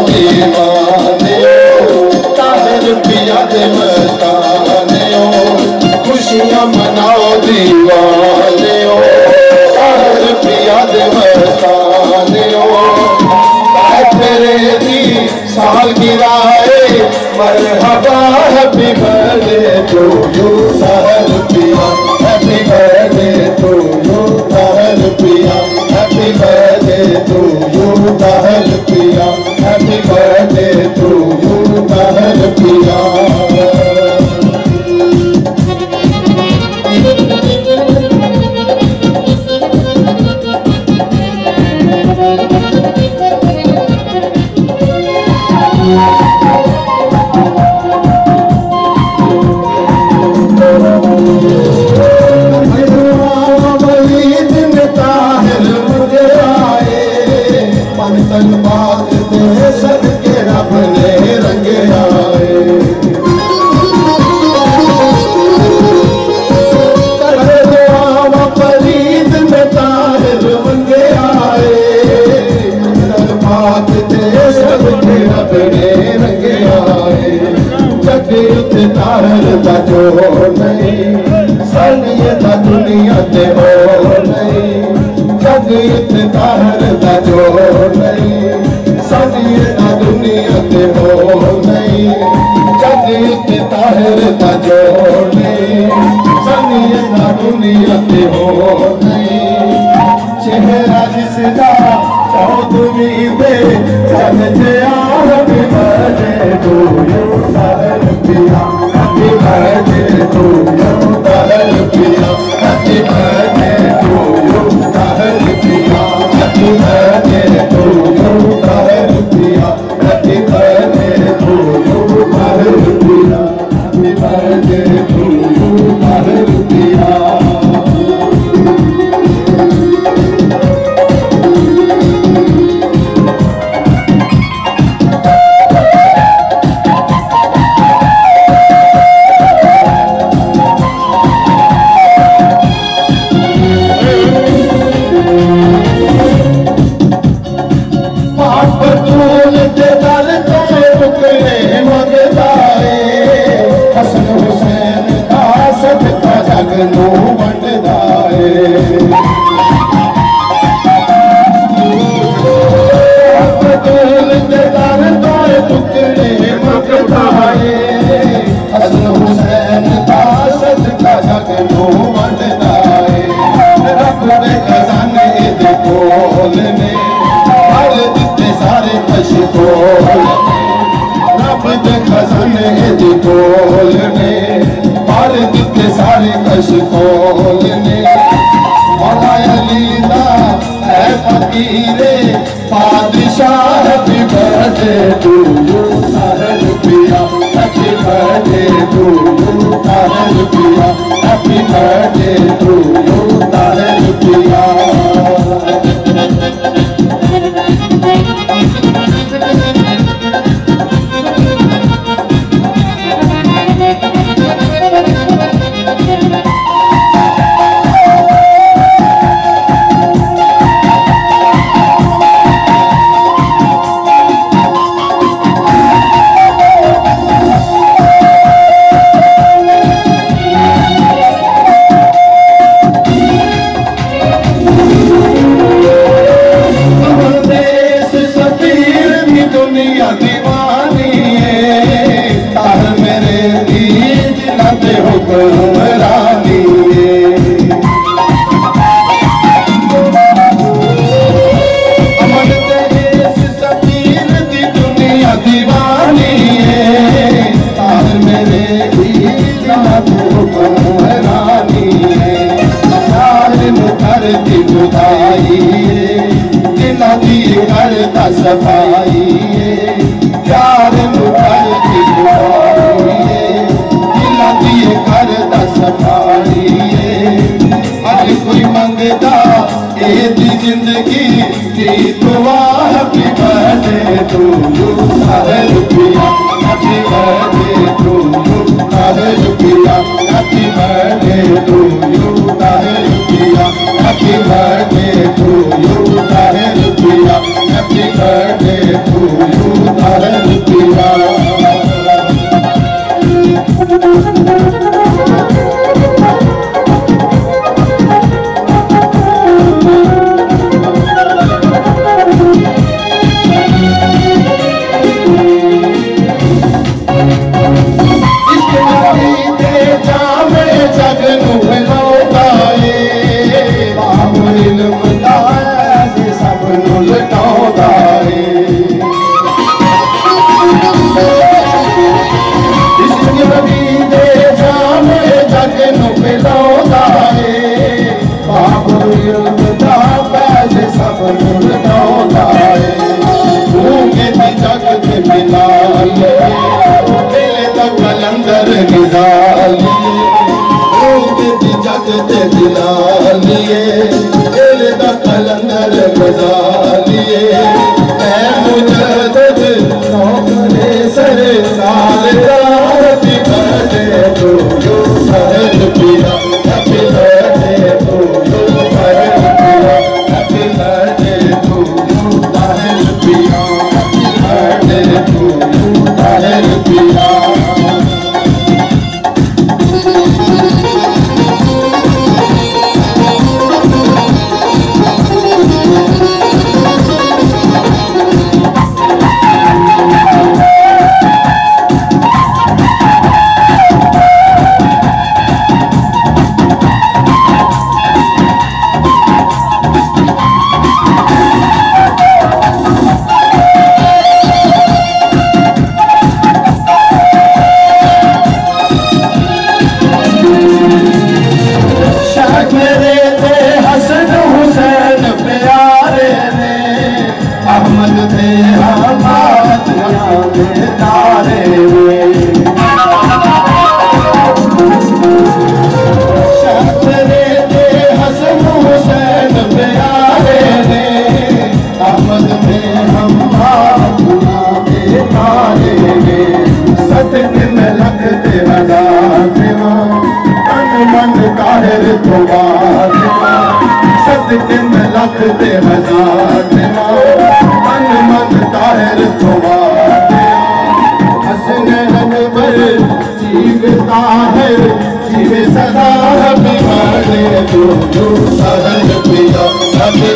दीवाने ताहिर पिया दे मस्ताने खुशियां मनाओ दीवाने ताहिर पिया दे मस्ताने तेरे दी साल गिराए मरहबा happy birthday to you Tahir पिया happy birthday to you Tahir पिया happy birthday to you Tahir पिया happy birthday to you Tahir पिया ताहिर दा जो नहीं सनिए दा दुनिया ते हो नहीं जग इत्ते ताहिर दा जो नहीं सनिए दा दुनिया ते हो नहीं जग इत्ते ताहिर दा जो नहीं सनिए दा दुनिया ते हो नहीं चेहरा जिसदा चौधरी दे चल जया happy birthday to you Tahir पिया happy birthday to you Tahir पिया happy birthday to you Tahir पिया happy birthday to you Tahir पिया happy birthday to you Tahir पिया happy birthday to you Tahir पिया सारे कश खोलने लीला है फकीरे बादशाह happy birthday to you Tahir पिया happy birthday to you Tahir पिया happy birthday to you Tahir पिया सफाई प्यार मुकर की दिला दिए करता सफाई अज कोई मंगता एदी जिंदगी की दुआ happy birthday to you Tahir पिया happy birthday to you Tahir पिया happy birthday to you Tahir पिया happy birthday to you Tahir पिया हैप्पी बर्थडे टू यू बजा लिए मैं मुजद्दिद नौकरे सरकार हैप्पी बर्थडे टू यू सहज पिया हैप्पी बर्थडे टू यू सहज पिया हैप्पी बर्थडे टू यू सहज पिया हैप्पी बर्थडे टू यू सहज पिया अहमद थे हमाद तारे शहरे थे हसन हुसैन प्यारे ने अहमद थे हमाद तारे ने सदके में लगते हजार तन मन काहिर तो सदके में लगते हजार मन मन ताहिर हसनैन पर जीवता है जीवे सदा हैप्पी बर्थडे टू यू सहज पिया हैप्पी